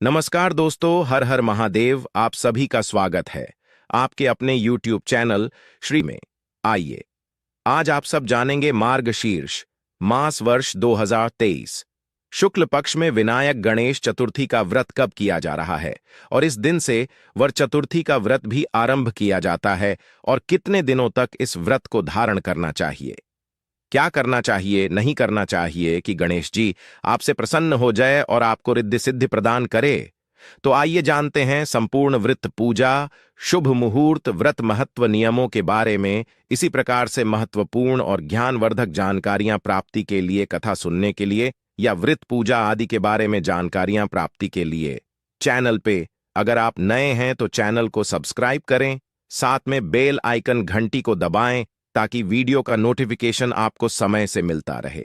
नमस्कार दोस्तों, हर हर महादेव। आप सभी का स्वागत है आपके अपने YouTube चैनल श्री में। आइए आज आप सब जानेंगे मार्गशीर्ष मास वर्ष 2023 शुक्ल पक्ष में विनायक गणेश चतुर्थी का व्रत कब किया जा रहा है और इस दिन से वर चतुर्थी का व्रत भी आरंभ किया जाता है और कितने दिनों तक इस व्रत को धारण करना चाहिए। क्या करना चाहिए, नहीं करना चाहिए कि गणेश जी आपसे प्रसन्न हो जाए और आपको रिद्धि सिद्धि प्रदान करे। तो आइए जानते हैं संपूर्ण व्रत पूजा, शुभ मुहूर्त, व्रत महत्व नियमों के बारे में। इसी प्रकार से महत्वपूर्ण और ज्ञानवर्धक जानकारियां प्राप्ति के लिए, कथा सुनने के लिए या व्रत पूजा आदि के बारे में जानकारियां प्राप्ति के लिए चैनल पे अगर आप नए हैं तो चैनल को सब्सक्राइब करें, साथ में बेल आइकन घंटी को दबाएं ताकि वीडियो का नोटिफिकेशन आपको समय से मिलता रहे।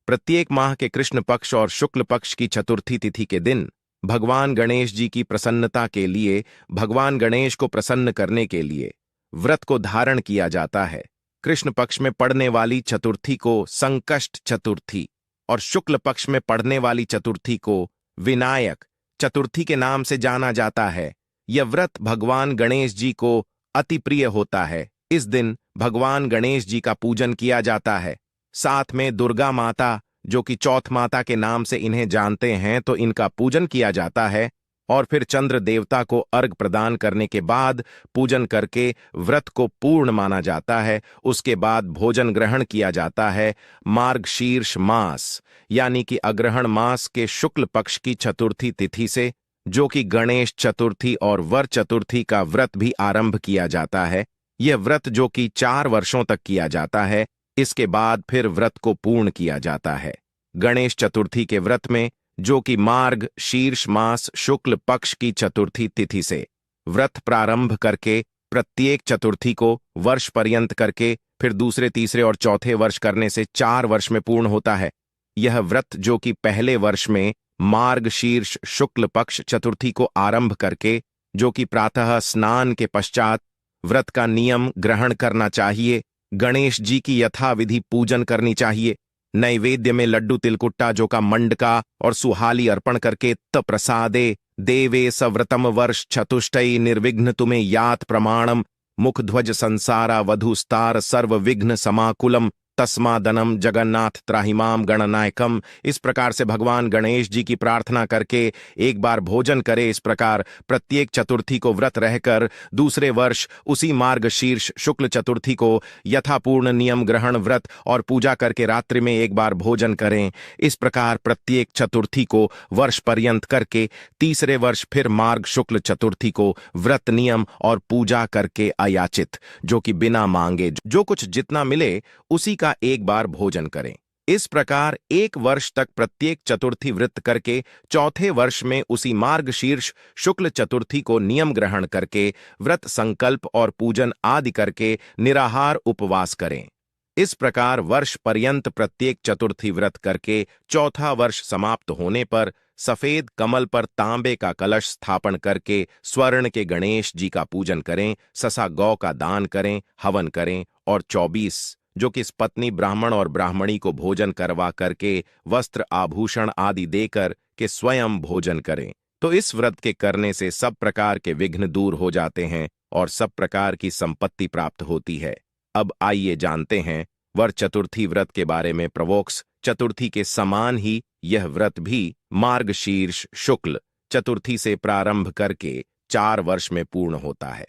प्रत्येक माह के कृष्ण पक्ष और शुक्ल पक्ष की चतुर्थी तिथि के दिन भगवान गणेश जी की प्रसन्नता के लिए, भगवान गणेश को प्रसन्न करने के लिए व्रत को धारण किया जाता है। कृष्ण पक्ष में पड़ने वाली चतुर्थी को संकष्ट चतुर्थी और शुक्ल पक्ष में पड़ने वाली चतुर्थी को विनायक चतुर्थी के नाम से जाना जाता है। यह व्रत भगवान गणेश जी को अति प्रिय होता है। इस दिन भगवान गणेश जी का पूजन किया जाता है। साथ में दुर्गा माता, जो कि चौथ माता के नाम से इन्हें जानते हैं, तो इनका पूजन किया जाता है और फिर चंद्र देवता को अर्घ प्रदान करने के बाद पूजन करके व्रत को पूर्ण माना जाता है। उसके बाद भोजन ग्रहण किया जाता है। मार्गशीर्ष मास यानी कि अग्रहण मास के शुक्ल पक्ष की चतुर्थी तिथि से, जो कि गणेश चतुर्थी और वर चतुर्थी का व्रत भी आरंभ किया जाता है। यह व्रत जो कि 4 वर्षों तक किया जाता है, इसके बाद फिर व्रत को पूर्ण किया जाता है। गणेश चतुर्थी के व्रत में, जो कि मार्ग शीर्ष मास शुक्ल पक्ष की चतुर्थी तिथि से व्रत प्रारंभ करके प्रत्येक चतुर्थी को वर्ष पर्यंत करके फिर दूसरे, तीसरे और चौथे वर्ष करने से 4 वर्ष में पूर्ण होता है। यह व्रत जो कि पहले वर्ष में मार्ग शीर्ष शुक्ल पक्ष चतुर्थी को आरंभ करके, जो कि प्रातः स्नान के पश्चात व्रत का नियम ग्रहण करना चाहिए, गणेश जी की यथाविधि पूजन करनी चाहिए, नैवेद्य में लड्डू, तिलकुट्टा, जो का मंडका और सुहाली अर्पण करके प्रसादे देवे सव्रतम वर्ष चतुष्टयी निर्विघ्न तुम्हें यात प्रमाणम मुखध्वज संसारा वधुस्तार सर्व विघ्न समाकुलम तस्मादनम जगन्नाथ त्राहिमाम गणनायकम। इस प्रकार से भगवान गणेश जी की प्रार्थना करके एक बार भोजन करे। इस प्रकार प्रत्येक चतुर्थी को व्रत रहकर दूसरे वर्ष उसी मार्गशीर्ष शुक्ल चतुर्थी को यथापूर्ण नियम ग्रहण व्रत और पूजा करके रात्रि में एक बार भोजन करें। इस प्रकार प्रत्येक चतुर्थी को वर्ष पर्यंत करके तीसरे वर्ष फिर मार्ग शुक्ल चतुर्थी को व्रत नियम और पूजा करके अयाचित, जो कि बिना मांगे जो कुछ जितना मिले उसी का एक बार भोजन करें। इस प्रकार 1 वर्ष तक प्रत्येक चतुर्थी व्रत करके चौथे वर्ष में उसी मार्गशीर्ष शुक्ल चतुर्थी को नियम ग्रहण करके व्रत संकल्प और पूजन आदि करके निराहार उपवास करें। इस प्रकार वर्ष पर्यंत प्रत्येक चतुर्थी व्रत करके चौथा वर्ष समाप्त होने पर सफेद कमल पर तांबे का कलश स्थापन करके स्वर्ण के गणेश जी का पूजन करें, ससा गौ का दान करें, हवन करें और 24 जो कि पत्नी ब्राह्मण और ब्राह्मणी को भोजन करवा करके वस्त्र आभूषण आदि देकर के स्वयं भोजन करें। तो इस व्रत के करने से सब प्रकार के विघ्न दूर हो जाते हैं और सब प्रकार की संपत्ति प्राप्त होती है। अब आइए जानते हैं वर चतुर्थी व्रत के बारे में। प्रवोक्ष चतुर्थी के समान ही यह व्रत भी मार्गशीर्ष शुक्ल चतुर्थी से प्रारंभ करके 4 वर्ष में पूर्ण होता है।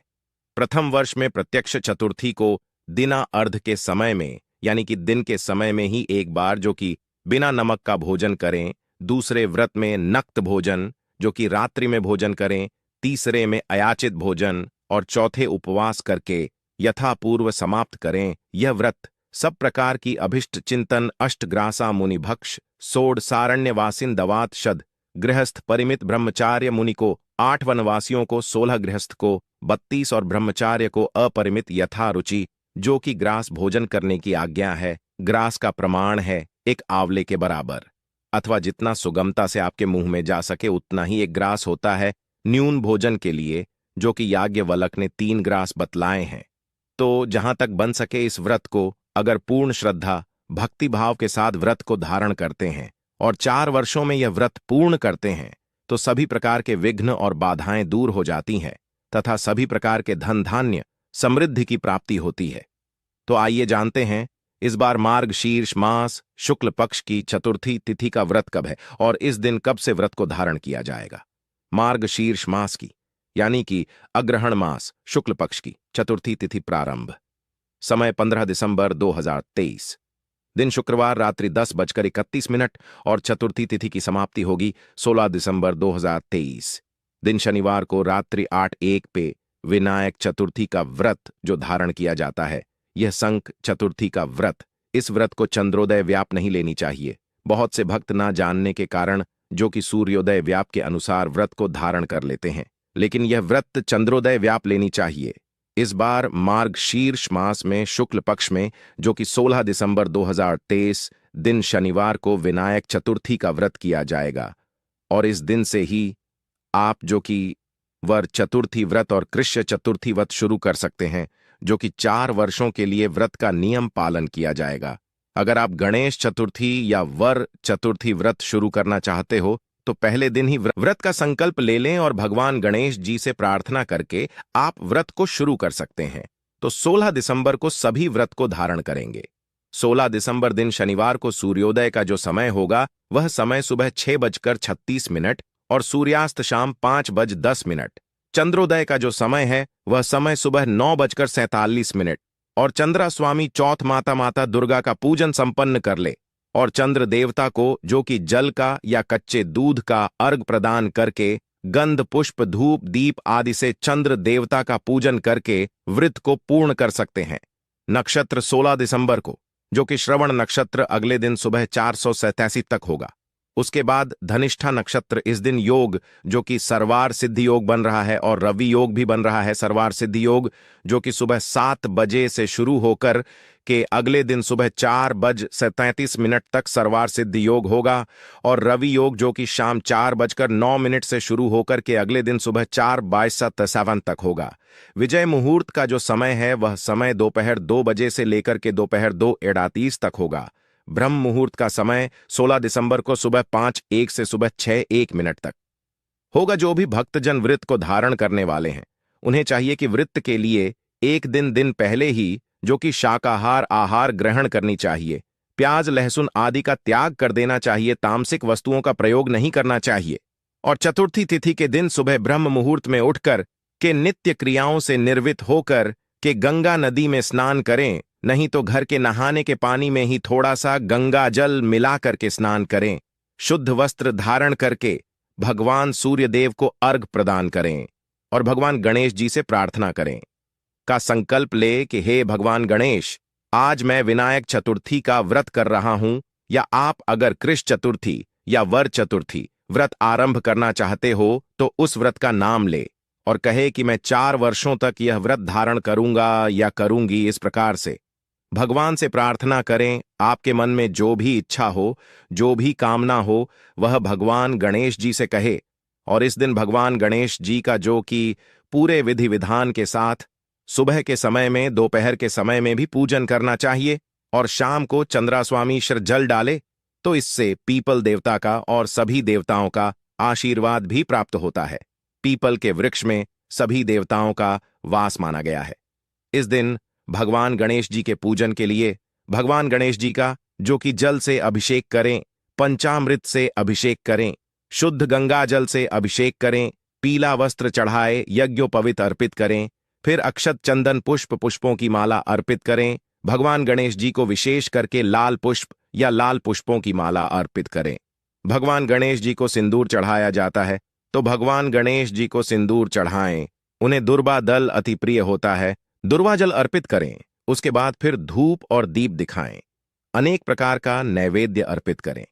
प्रथम वर्ष में प्रत्यक्ष चतुर्थी को दिना अर्ध के समय में, यानी कि दिन के समय में ही एक बार, जो कि बिना नमक का भोजन करें। दूसरे व्रत में नक्त भोजन, जो कि रात्रि में भोजन करें। तीसरे में अयाचित भोजन और चौथे उपवास करके यथापूर्व समाप्त करें। यह व्रत सब प्रकार की अभिष्ट चिंतन अष्टग्रासा मुनि भक्ष सोड सारण्यवासिन दवात शद गृहस्थ परिमित ब्रह्मचार्य मुनि को 8 वनवासियों को 16 गृहस्थ को 32 और ब्रह्मचार्य को अपरिमित यथा रुचि, जो कि ग्रास भोजन करने की आज्ञा है। ग्रास का प्रमाण है 1 आंवले के बराबर, अथवा जितना सुगमता से आपके मुंह में जा सके उतना ही 1 ग्रास होता है। न्यून भोजन के लिए, जो कि याज्ञवल्क्य ने 3 ग्रास बतलाए हैं। तो जहां तक बन सके इस व्रत को अगर पूर्ण श्रद्धा भक्ति भाव के साथ व्रत को धारण करते हैं और 4 वर्षों में यह व्रत पूर्ण करते हैं, तो सभी प्रकार के विघ्न और बाधाएं दूर हो जाती हैं तथा सभी प्रकार के धन धान्य समृद्धि की प्राप्ति होती है। तो आइए जानते हैं इस बार मार्गशीर्ष मास शुक्ल पक्ष की चतुर्थी तिथि का व्रत कब है और इस दिन कब से व्रत को धारण किया जाएगा। मार्गशीर्ष मास की यानी कि अग्रहण मास शुक्ल पक्ष की चतुर्थी तिथि प्रारंभ। समय 15 दिसंबर 2023। दिन शुक्रवार रात्रि 10:31 और चतुर्थी तिथि की समाप्ति होगी 16 दिसंबर 2023। दिन शनिवार को रात्रि 8:01 पे विनायक चतुर्थी का व्रत जो धारण किया जाता है, यह संक चतुर्थी का व्रत। इस व्रत को चंद्रोदय व्याप नहीं लेनी चाहिए। बहुत से भक्त ना जानने के कारण जो कि सूर्योदय व्याप के अनुसार व्रत को धारण कर लेते हैं, लेकिन यह व्रत चंद्रोदय व्याप लेनी चाहिए। इस बार मार्गशीर्ष मास में शुक्ल पक्ष में जो कि 16 दिसंबर 2023 दिन शनिवार को विनायक चतुर्थी का व्रत किया जाएगा और इस दिन से ही आप जो कि वर चतुर्थी व्रत और कृष्ण चतुर्थी व्रत शुरू कर सकते हैं, जो कि 4 वर्षों के लिए व्रत का नियम पालन किया जाएगा। अगर आप गणेश चतुर्थी या वर चतुर्थी व्रत शुरू करना चाहते हो तो पहले दिन ही व्रत का संकल्प ले लें और भगवान गणेश जी से प्रार्थना करके आप व्रत को शुरू कर सकते हैं। तो 16 दिसंबर को सभी व्रत को धारण करेंगे। 16 दिसंबर दिन शनिवार को सूर्योदय का जो समय होगा वह समय सुबह 6:36 और सूर्यास्त शाम 5:10। चंद्रोदय का जो समय है वह समय सुबह 9:47 और चंद्रा स्वामी चौथ माता दुर्गा का पूजन संपन्न कर ले और चंद्र देवता को जो कि जल का या कच्चे दूध का अर्घ प्रदान करके गंध पुष्प धूप दीप आदि से चंद्र देवता का पूजन करके व्रत को पूर्ण कर सकते हैं। नक्षत्र 16 दिसंबर को जो कि श्रवण नक्षत्र अगले दिन सुबह 487 तक होगा। उसके बाद धनिष्ठा नक्षत्र इस दिन योग जो कि सर्वार सिद्धि योग बन रहा है और रवि योग भी बन रहा है सर्वार सिद्धि योग, जो कि सुबह 7 बजे से शुरू होकर के अगले दिन सुबह 4:37 तक सर्वार सिद्धि योग होगा और रवि योग जो कि शाम 4:09 से शुरू होकर के अगले दिन सुबह 4:22 तक होगा। विजय मुहूर्त का जो समय है वह समय दोपहर 2 बजे से लेकर के दोपहर 2:38 तक होगा। ब्रह्म मुहूर्त का समय 16 दिसंबर को सुबह 5:01 से सुबह 6:01 तक होगा। जो भी भक्तजन व्रत को धारण करने वाले हैं उन्हें चाहिए कि व्रत के लिए एक दिन पहले ही जो कि शाकाहार आहार ग्रहण करनी चाहिए। प्याज लहसुन आदि का त्याग कर देना चाहिए। तामसिक वस्तुओं का प्रयोग नहीं करना चाहिए और चतुर्थी तिथि के दिन सुबह ब्रह्म मुहूर्त में उठकर के नित्य क्रियाओं से निर्वित होकर के गंगा नदी में स्नान करें, नहीं तो घर के नहाने के पानी में ही थोड़ा सा गंगा जल मिला करके स्नान करें। शुद्ध वस्त्र धारण करके भगवान सूर्यदेव को अर्घ प्रदान करें और भगवान गणेश जी से प्रार्थना करें का संकल्प ले कि हे भगवान गणेश, आज मैं विनायक चतुर्थी का व्रत कर रहा हूं, या आप अगर कृष्ण चतुर्थी या वर चतुर्थी व्रत आरंभ करना चाहते हो तो उस व्रत का नाम ले और कहे कि मैं 4 वर्षों तक यह व्रत धारण करूंगा या करूंगी। इस प्रकार से भगवान से प्रार्थना करें। आपके मन में जो भी इच्छा हो, जो भी कामना हो, वह भगवान गणेश जी से कहे और इस दिन भगवान गणेश जी का जो कि पूरे विधि विधान के साथ सुबह के समय में दोपहर के समय में भी पूजन करना चाहिए और शाम को चंद्रास्वामीश्वर जल डाले तो इससे पीपल देवता का और सभी देवताओं का आशीर्वाद भी प्राप्त होता है। पीपल के वृक्ष में सभी देवताओं का वास माना गया है। इस दिन भगवान गणेश जी के पूजन के लिए भगवान गणेश जी का जो कि जल से अभिषेक करें, पंचामृत से अभिषेक करें, शुद्ध गंगा जल से अभिषेक करें, पीला वस्त्र चढ़ाए यज्ञोपवीत अर्पित करें, फिर अक्षत चंदन पुष्पों की माला अर्पित करें। भगवान गणेश जी को विशेष करके लाल पुष्प या लाल पुष्पों की माला अर्पित करें। भगवान गणेश जी को सिंदूर चढ़ाया जाता है तो भगवान गणेश जी को सिंदूर चढ़ाएं। उन्हें दुर्वा दल अति प्रिय होता है, दुर्वा जल अर्पित करें। उसके बाद फिर धूप और दीप दिखाएं। अनेक प्रकार का नैवेद्य अर्पित करें।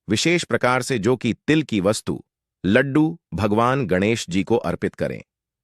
विशेष प्रकार से जो कि तिल की वस्तु लड्डू भगवान गणेश जी को अर्पित करें।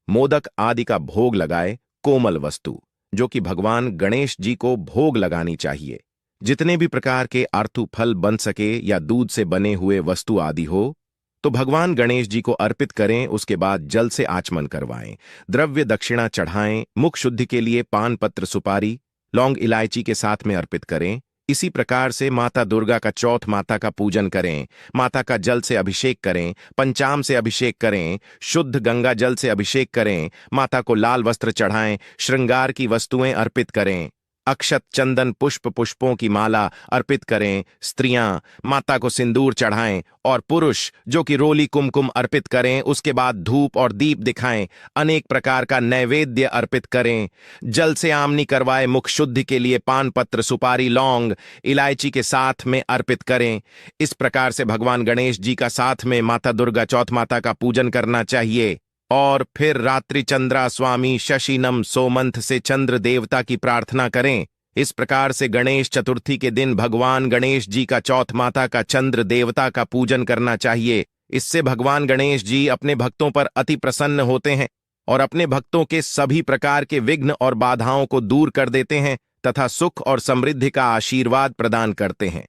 मोदक आदि का भोग लगाए। कोमल वस्तु जो कि भगवान गणेश जी को भोग लगानी चाहिए। जितने भी प्रकार के आर्थु फल बन सके या दूध से बने हुए वस्तु आदि हो तो भगवान गणेश जी को अर्पित करें। उसके बाद जल से आचमन करवाएं, द्रव्य दक्षिणा चढ़ाएं। मुख शुद्धि के लिए पान पत्र सुपारी लौंग इलायची के साथ में अर्पित करें। इसी प्रकार से माता दुर्गा का चौथ माता का पूजन करें, माता का जल से अभिषेक करें, पंचाम से अभिषेक करें, शुद्ध गंगा जल से अभिषेक करें, माता को लाल वस्त्र चढ़ाएं, श्रृंगार की वस्तुएं अर्पित करें, अक्षत चंदन पुष्प पुष्पों की माला अर्पित करें, स्त्रियां माता को सिंदूर चढ़ाएं और पुरुष जो कि रोली कुमकुम अर्पित करें, उसके बाद धूप और दीप दिखाएं, अनेक प्रकार का नैवेद्य अर्पित करें, जल से आमनी करवाए, मुख शुद्धि के लिए पान पत्र सुपारी लौंग इलायची के साथ में अर्पित करें। इस प्रकार से भगवान गणेश जी का साथ में माता दुर्गा चौथ माता का पूजन करना चाहिए। और फिर रात्रि चंद्रा स्वामी शशिनम सोमंथ से चंद्र देवता की प्रार्थना करें। इस प्रकार से गणेश चतुर्थी के दिन भगवान गणेश जी का चौथ माता का चंद्र देवता का पूजन करना चाहिए। इससे भगवान गणेश जी अपने भक्तों पर अति प्रसन्न होते हैं और अपने भक्तों के सभी प्रकार के विघ्न और बाधाओं को दूर कर देते हैं तथा सुख और समृद्धि का आशीर्वाद प्रदान करते हैं।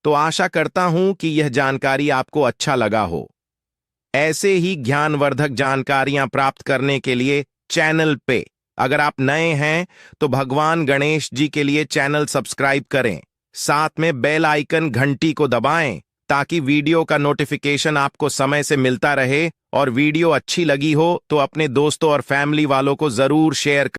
तो आशा करता हूं कि यह जानकारी आपको अच्छा लगा हो। ऐसे ही ज्ञानवर्धक जानकारियां प्राप्त करने के लिए चैनल पे अगर आप नए हैं तो भगवान गणेश जी के लिए चैनल सब्सक्राइब करें, साथ में बेल आइकन घंटी को दबाएं ताकि वीडियो का नोटिफिकेशन आपको समय से मिलता रहे। और वीडियो अच्छी लगी हो तो अपने दोस्तों और फैमिली वालों को जरूर शेयर